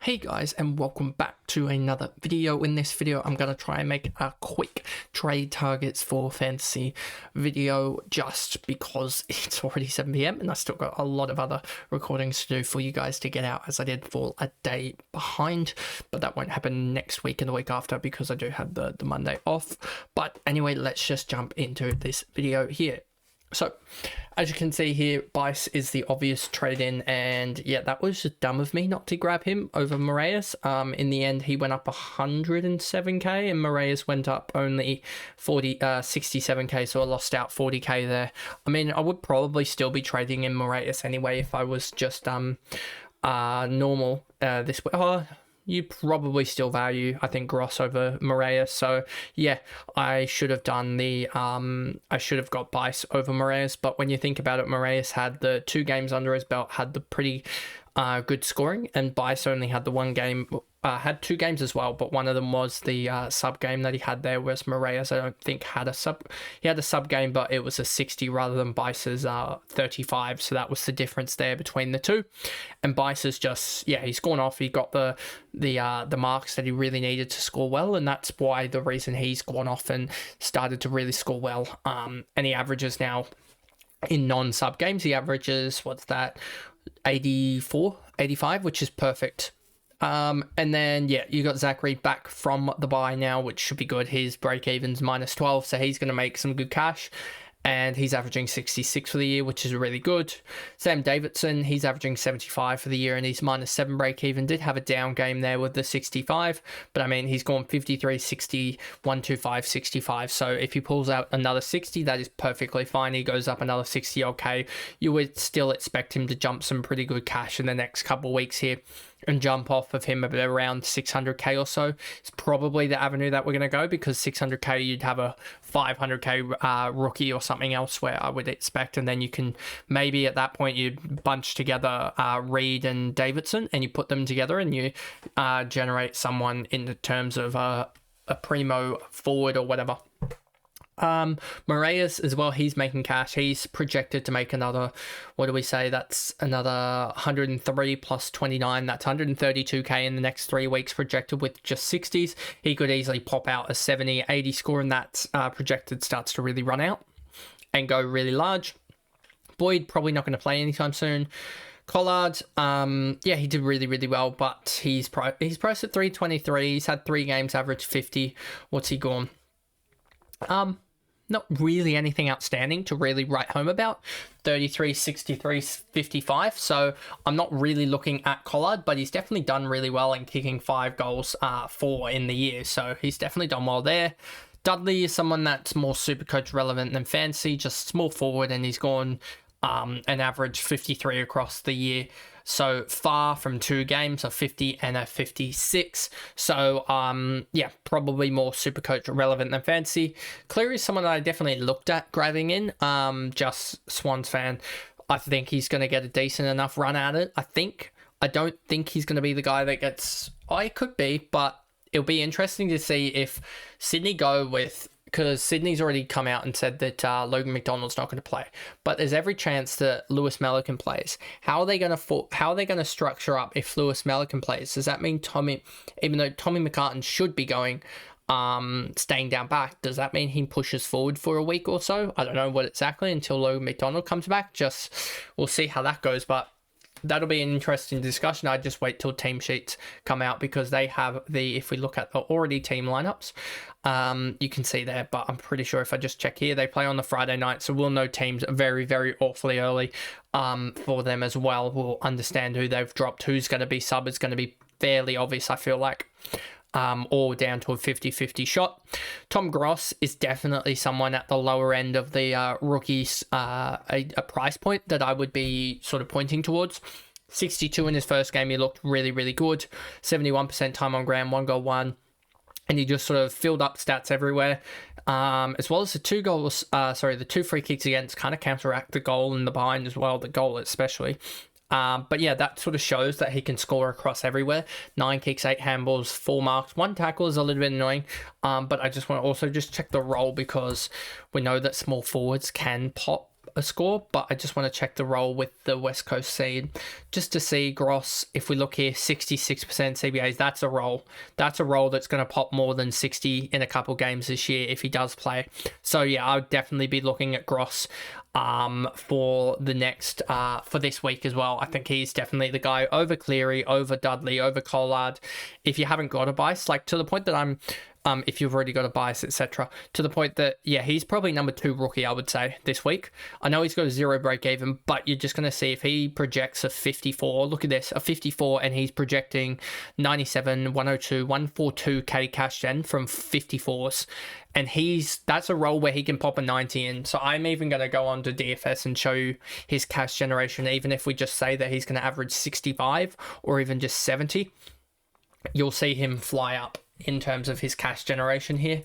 Hey guys, and welcome back to another video. In this video I'm going to try and make a quick trade targets for fantasy video just because it's already 7 PM and I still got a lot of other recordings to do for you guys to get out, as I did fall a day behind, but that won't happen next week and the week after because I do have the Monday off. But anyway, let's just jump into this video here. So, as you can see here, Bice is the obvious trade-in, and yeah, that was just dumb of me not to grab him over Moraes. In the end, he went up 107k, and Moraes went up only 67k, so I lost out 40k there. I mean, I would probably still be trading in Moraes anyway if I was just normal this way. Oh, you probably still value, I think, Gross over Moraes. So yeah, I should have done the I should have got Bice over Moraes. But when you think about it, Moraes had the 2 games under his belt, had the pretty good scoring, and Bice only had the 1 game, had 2 games as well, but one of them was the sub game that he had there, whereas Moraes, I don't think, had a sub. He had a sub game, but it was a 60 rather than Bice's 35, so that was the difference there between the two. And Bice is just, yeah, he's gone off. He got the marks that he really needed to score well, and that's why the reason he's gone off and started to really score well. And he averages now in non-sub games, he averages, what's that, 84, 85, which is perfect. And then, yeah, you got Zach Reed back from the bye now, which should be good. His break-even's -12, so he's going to make some good cash. And he's averaging 66 for the year, which is really good. Sam Davidson, he's averaging 75 for the year, and he's -7 break-even. Did have a down game there with the 65, but I mean, he's gone 53, 60, 125, 65. So if he pulls out another 60, that is perfectly fine. He goes up another 60, okay. You would still expect him to jump some pretty good cash in the next couple of weeks here and jump off of him at around 600k or so. It's probably the avenue that we're going to go, because 600k, you'd have a 500k rookie or something else where I would expect, and then you can maybe at that point you bunch together Reed and Davidson, and you put them together and you generate someone in the terms of a primo forward or whatever. Moraes as well, he's making cash. He's projected to make another, what do we say, that's another 103 plus 29, that's 132k in the next 3 weeks projected with just 60s. He could easily pop out a 70, 80 score, and that projected starts to really run out and go really large. Boyd probably not going to play anytime soon. Collard, yeah, he did really, really well, but he's priced at 323. He's had 3 games, average 50. What's he gone? Not really anything outstanding to really write home about. 33, 63, 55. So I'm not really looking at Collard, but he's definitely done really well in kicking 5 goals, 4 in the year. So he's definitely done well there. Dudley is someone that's more Supercoach relevant than fantasy, just small forward, and he's gone an average 53 across the year. So far from 2 games, a 50 and a 56. So, yeah, probably more Supercoach relevant than fantasy. Cleary is someone that I definitely looked at grabbing in. Just Swans fan. I think he's going to get a decent enough run at it. I don't think he's going to be the guy that gets... Oh, he could be, but it'll be interesting to see if Sydney go with... Because Sydney's already come out and said that Logan McDonald's not going to play, but there's every chance that Lewis Melican plays. How are they going to structure up if Lewis Melican plays? Does that mean Tommy, even though Tommy McCartan should be going, staying down back, does that mean he pushes forward for a week or so? I don't know what exactly until Logan McDonald comes back. Just we'll see how that goes, but that'll be an interesting discussion. I just wait till team sheets come out, because they have if we look at the already team lineups, you can see there, but I'm pretty sure if I just check here, they play on the Friday night, so we'll know teams very, very awfully early for them as well. We'll understand who they've dropped, who's going to be sub. It's going to be fairly obvious, I feel like. All down to a 50-50 shot. Tom Gross is definitely someone at the lower end of the rookies, a price point that I would be sort of pointing towards. 62 in his first game, he looked really, really good. 71% time on ground, 1 goal, 1. And he just sort of filled up stats everywhere, as well as the 2 free kicks against kind of counteract the goal in the behind as well, the goal especially. But yeah, that sort of shows that he can score across everywhere. 9 kicks, 8 handballs, 4 marks. 1 tackle is a little bit annoying. But I just want to also just check the role, because we know that small forwards can pop a score, but I just want to check the roll with the West Coast seed just to see Gross. If we look here, 66% CBAs, that's a roll. That's a roll that's going to pop more than 60 in a couple games this year if he does play. So yeah, I would definitely be looking at Gross for the next for this week as well. I think he's definitely the guy over Cleary, over Dudley, over Collard. If you haven't got a bias, like to the point that I'm if you've already got a bias, etc., to the point that, yeah, he's probably number 2 rookie, I would say, this week. I know he's got a 0 break even, but you're just going to see if he projects a 54. Look at this, a 54, and he's projecting 97, 102, 142k cash gen from 54s. And that's a role where he can pop a 90 in. So I'm even going to go on to DFS and show you his cash generation, even if we just say that he's going to average 65 or even just 70. You'll see him fly up in terms of his cash generation here.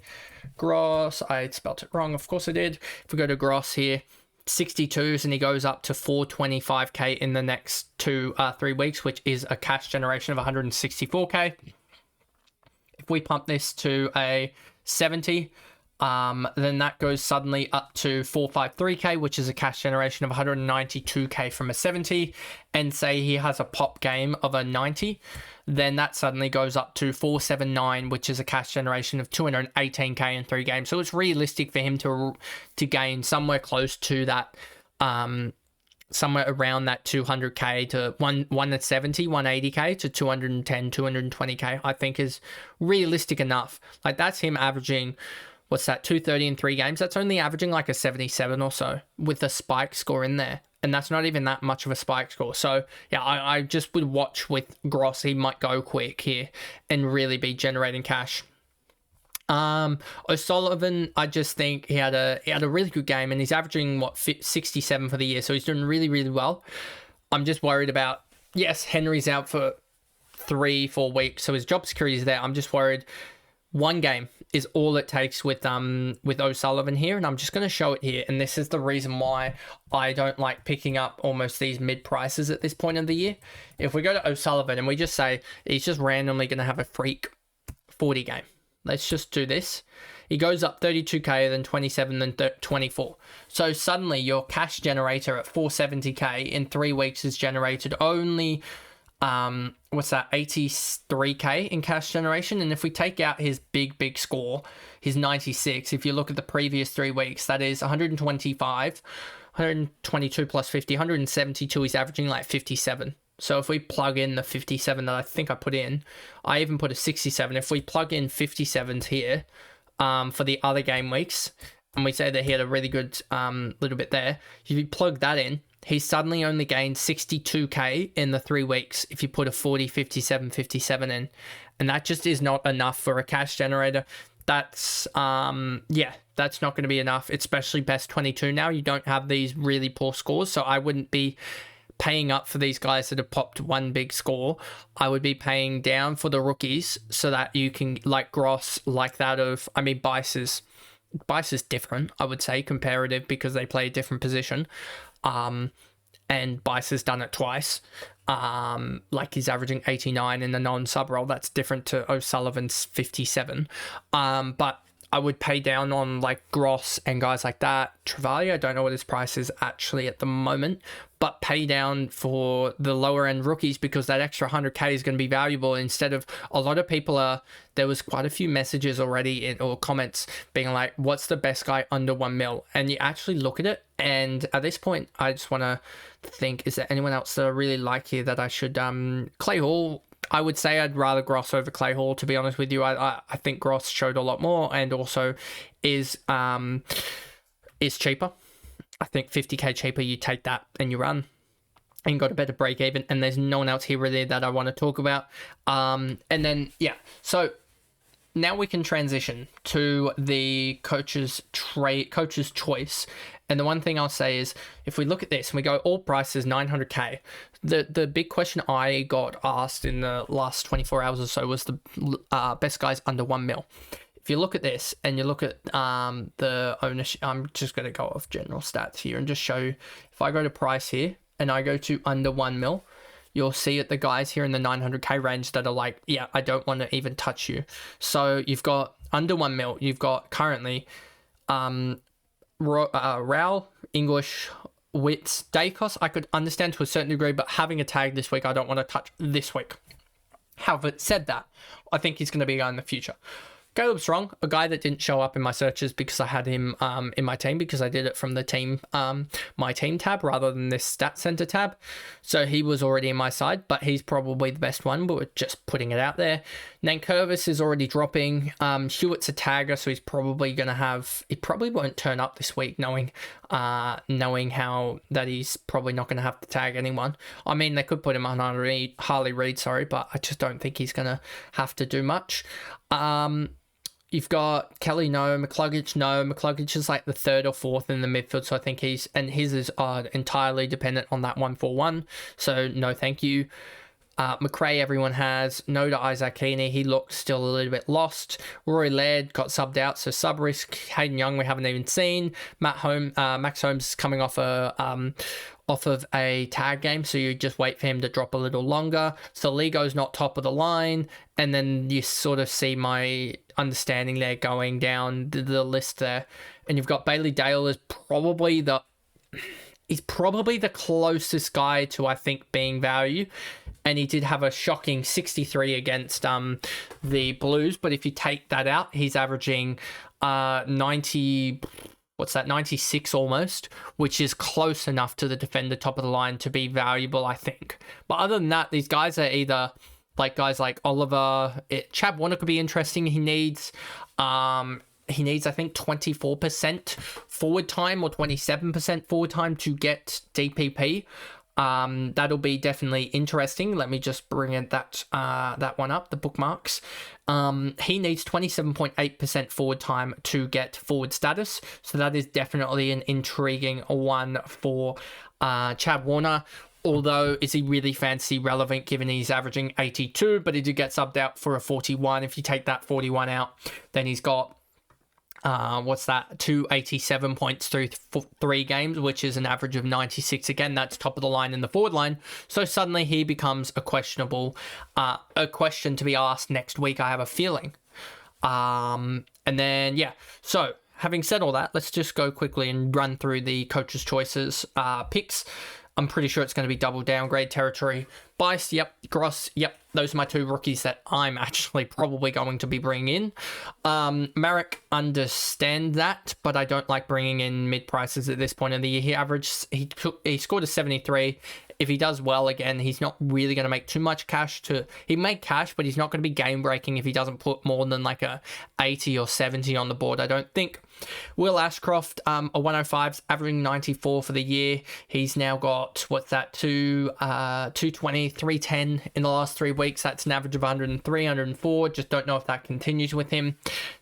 Gross, I spelt it wrong, of course I did. If we go to Gross here, 62s, and he goes up to 425k in the next 3 weeks, which is a cash generation of 164k. If we pump this to a 70, then that goes suddenly up to 453k, which is a cash generation of 192k from a 70. And say he has a pop game of a 90, then that suddenly goes up to 479, which is a cash generation of 218k in 3 games. So it's realistic for him to gain somewhere close to that, somewhere around that 200k to 170, 180k to 210, 220k, I think is realistic enough. Like that's him averaging, what's that, 230 in 3 games? That's only averaging like a 77 or so with a spike score in there. And that's not even that much of a spike score. So yeah, I just would watch with Gross. He might go quick here and really be generating cash. O'Sullivan, I just think he had a really good game, and he's averaging 67 for the year. So he's doing really, really well. I'm just worried about, yes, Henry's out for 3-4 weeks, so his job security is there. I'm just worried. 1 game is all it takes with O'Sullivan here, and I'm just going to show it here. And this is the reason why I don't like picking up almost these mid prices at this point of the year. If we go to O'Sullivan and we just say he's just randomly going to have a freak 40 game. Let's just do this. He goes up 32k, then 27, then 24. So suddenly your cash generator at 470k in 3 weeks is generated only 83k in cash generation. And if we take out his big score, his 96, if you look at the previous 3 weeks, that is 125, 122 plus 50, 172. He's averaging like 57. So if we plug in the 57 that I think I put in, I even put a 67. If we plug in 57s here for the other game weeks, and we say that he had a really good little bit there, if you plug that in, he suddenly only gained 62k in the 3 weeks if you put a 40, 57, 57 in. And that just is not enough for a cash generator. That's, that's not going to be enough, especially best 22 now. You don't have these really poor scores, so I wouldn't be paying up for these guys that have popped 1 big score. I would be paying down for the rookies so that you can, like Gross, like that of, Bice is different, I would say, comparative, because they play a different position. And Bice has done it twice. Like he's averaging 89 in the non-sub role. That's different to O'Sullivan's 57. But I would pay down on like Gross and guys like that. Travaglia, I don't know what his price is actually at the moment, but pay down for the lower end rookies, because that extra 100k is going to be valuable. Instead of, a lot of people there was quite a few messages already or comments being like, what's the best guy under 1 mil? And you actually look at it, and at this point, I just want to think, is there anyone else that I really like here that I should, Clay Hall, I would say I'd rather Gross over Clay Hall, to be honest with you. I think Gross showed a lot more, and also is cheaper. I think 50k cheaper, you take that and you run, and got a better break even. And there's no one else here really that I want to talk about. And then, yeah, so now we can transition to the coach's choice. And the one thing I'll say is, if we look at this and we go all prices 900k, the big question I got asked in the last 24 hours or so was the best guys under 1 mil. If you look at this and you look at the ownership, I'm just going to go off general stats here and just show you. If I go to price here and I go to under 1 mil, you'll see it, the guys here in the 900k range that are like, yeah, I don't want to even touch you. So you've got under 1 mil, you've got currently Raul English Wits. Dacos, I could understand to a certain degree, but having a tag this week, I don't want to touch this week. However, said that, I think he's going to be a guy in the future. Caleb Strong, a guy that didn't show up in my searches because I had him in my team, because I did it from the team, my team tab rather than this stat center tab. So he was already in my side, but he's probably the best one, but we're just putting it out there. Nankervis is already dropping. Hewitt's a tagger, so he's probably going to have, he probably won't turn up this week knowing how that he's probably not going to have to tag anyone. I mean, they could put him on Harley Reid, but I just don't think he's going to have to do much. You've got Kelly, no. McCluggage, no. McCluggage is like the third or fourth in the midfield, so I think his is entirely dependent on that 1-4-1, so no thank you. McRae, everyone has. No to Isaac Heaney. He looked still a little bit lost. Rory Laird got subbed out, so sub risk. Hayden Young, we haven't even seen. Max Holmes is coming off of a tag game, so you just wait for him to drop a little longer. So Ligo's not top of the line, and then you sort of see my understanding there going down the list there. And you've got Bailey Dale is probably the closest guy to, I think, being value. And he did have a shocking 63 against the Blues. But if you take that out, he's averaging 96 almost, which is close enough to the defender top of the line to be valuable, I think. But other than that, these guys are either like guys like Oliver. Chad Warner could be interesting. He needs, I think, 24% forward time or 27% forward time to get DPP. That'll be definitely interesting. Let me just bring in that one up, the bookmarks. He needs 27.8% forward time to get forward status, so that is definitely an intriguing one for Chad Warner. Although, is he really fantasy relevant given he's averaging 82, but he did get subbed out for a 41. If you take that 41 out, then he's got 287 points through 3 games, which is an average of 96. Again, that's top of the line in the forward line. So suddenly he becomes a question to be asked next week, I have a feeling. And then, yeah. So having said all that, let's just go quickly and run through the coach's choices picks. I'm pretty sure it's going to be double downgrade territory. Bice, yep. Gross, yep. Those are my 2 rookies that I'm actually probably going to be bringing in. Marek, understand that, but I don't like bringing in mid prices at this point of the year. He scored a 73. If he does well again, he's not really going to make too much cash. He made cash, but he's not going to be game breaking if he doesn't put more than like a 80 or 70 on the board, I don't think. Will Ashcroft, a 105's averaging 94 for the year. He's now got, 220, 310 in the last 3 weeks. That's an average of 103, 104. Just don't know if that continues with him.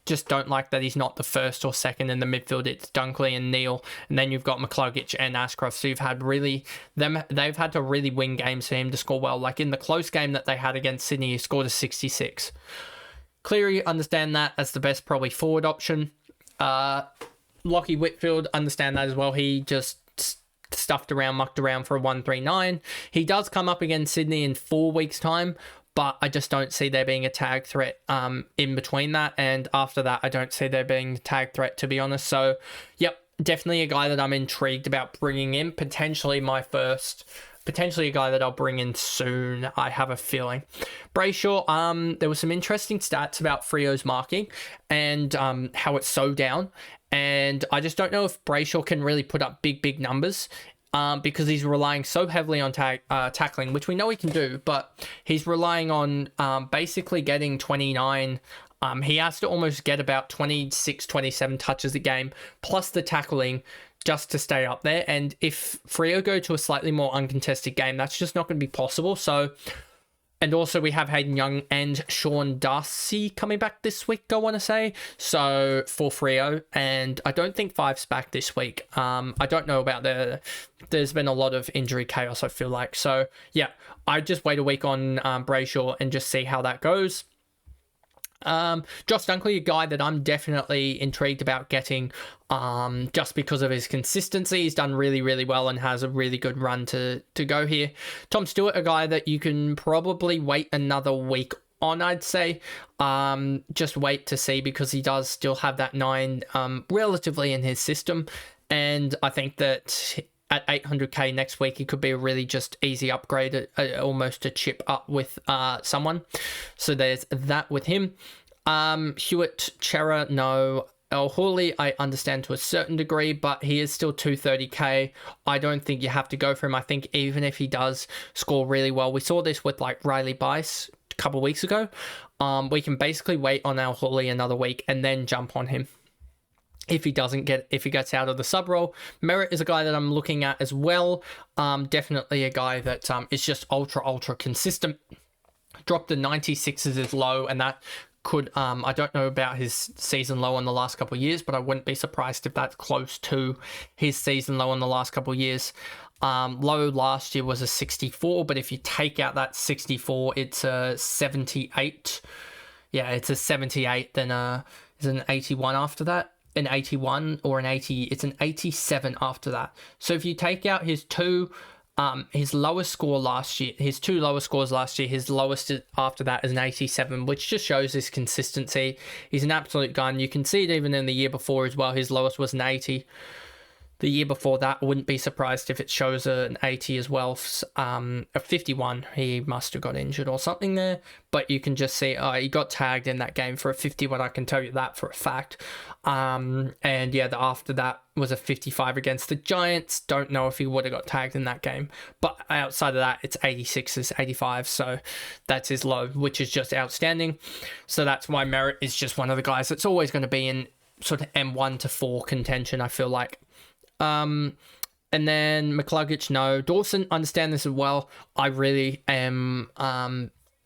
Just don't like that he's not the first or second in the midfield. It's Dunkley and Neal, and then you've got McCluggage and Ashcroft. So they've had to really win games for him to score well. Like in the close game that they had against Sydney, he scored a 66. Cleary, understand that as the best probably forward option. Lockie Whitfield, understand that as well. He just mucked around for a 139. He does come up against Sydney in 4 weeks' time, but I just don't see there being a tag threat in between that. And after that, I don't see there being a tag threat, to be honest. So, yep, definitely a guy that I'm intrigued about bringing in. Potentially a guy that I'll bring in soon, I have a feeling. Brayshaw, there were some interesting stats about Frio's marking and how it's so down. And I just don't know if Brayshaw can really put up big numbers because he's relying so heavily on tackling, which we know he can do, but he's relying on basically getting 29. He has to almost get about 26, 27 touches a game, plus the tackling, just to stay up there. And if Freo go to a slightly more uncontested game, that's just not going to be possible. So, and also we have Hayden Young and Sean Darcy coming back this week, I want to say. So for Freo, and I don't think Five's back this week. I don't know about there's been a lot of injury chaos, I feel like. So yeah, I just wait a week on Brayshaw and just see how that goes. Josh Dunkley, a guy that I'm definitely intrigued about getting just because of his consistency. He's done really well and has a really good run to go here. Tom Stewart, a guy that you can probably wait another week on, I'd say. Just wait to see because he does still have that 9 relatively in his system. And I think that at 800k next week, he could be a really just easy upgrade, almost a chip up with someone. So there's that with him. Hewitt, Chera, no. El Hawley, I understand to a certain degree, but he is still 230k. I don't think you have to go for him. I think even if he does score really well, we saw this with like Riley Bice a couple of weeks ago. We can basically wait on El Hawley another week and then jump on him. If he gets out of the sub role. Merritt is a guy that I'm looking at as well. Definitely a guy that is just ultra consistent. Dropped the 96 as his low, and that could I don't know about his season low in the last couple of years, but I wouldn't be surprised if that's close to his season low in the last couple of years. Low last year was a 64, but if you take out that 64, it's a 78. Yeah, it's a 78, then is it an 81 after that? An 81 or an 80, it's an 87 after that. So if you take out his his lowest score last year, his two lowest scores last year, his lowest after that is an 87, which just shows his consistency. He's an absolute gun. You can see it even in the year before as well. His lowest was an 80. The year before that, I wouldn't be surprised if it shows an 80 as well. A 51, he must have got injured or something there. But you can just see he got tagged in that game for a 51. I can tell you that for a fact. And yeah, after that was a 55 against the Giants. Don't know if he would have got tagged in that game. But outside of that, it's 86s, 85. So that's his low, which is just outstanding. So that's why Merritt is just one of the guys that's always going to be in sort of M1 to 4 contention, I feel like. And then McCluggage, no. Dawson, understand this as well. I really am,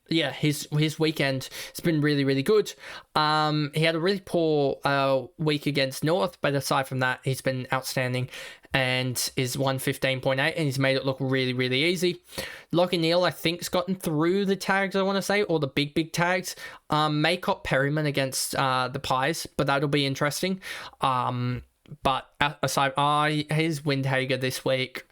yeah, his weekend has been really good. He had a really poor week against North, but aside from that, he's been outstanding and is 115.8, and he's made it look really easy. Lockie Neal, I think, has gotten through the tags, I want to say, or the big tags. Maycott Perryman against the Pies, but that'll be interesting. But aside, here's Windhager this week.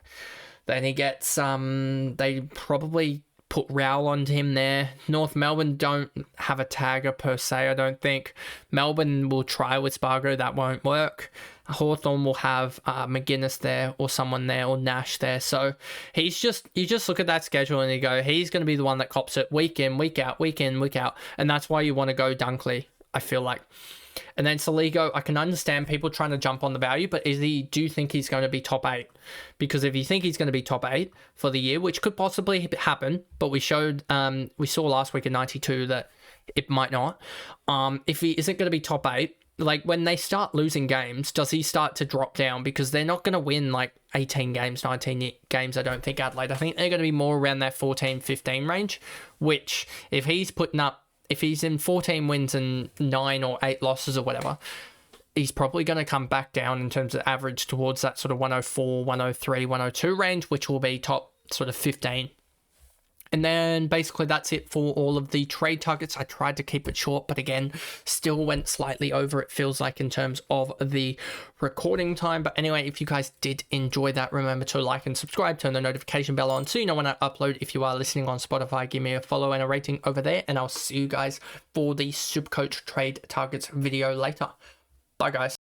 Then he gets, they probably put Rowell onto him there. North Melbourne don't have a tagger per se, I don't think. Melbourne will try with Spargo, that won't work. Hawthorn will have McGuinness there or someone there or Nash there. So you just look at that schedule and you go, he's going to be the one that cops it week in, week out. And that's why you want to go Dunkley, I feel like. And then Saligo, I can understand people trying to jump on the value, but do you think he's going to be top 8? Because if you think he's going to be top 8 for the year, which could possibly happen, but we saw last week in 92 that it might not. If he isn't going to be top 8, like when they start losing games, does he start to drop down? Because they're not going to win like 18 games, 19 games, I don't think, Adelaide. I think they're going to be more around that 14, 15 range, which if he's in 14 wins and 9 or 8 losses or whatever, he's probably going to come back down in terms of average towards that sort of 104, 103, 102 range, which will be top sort of 15. And then basically that's it for all of the trade targets. I tried to keep it short, but again, still went slightly over, it feels like, in terms of the recording time. But anyway, if you guys did enjoy that, remember to like and subscribe, turn the notification bell on so you know when I upload. If you are listening on Spotify, give me a follow and a rating over there, and I'll see you guys for the Supercoach trade targets video later. Bye guys.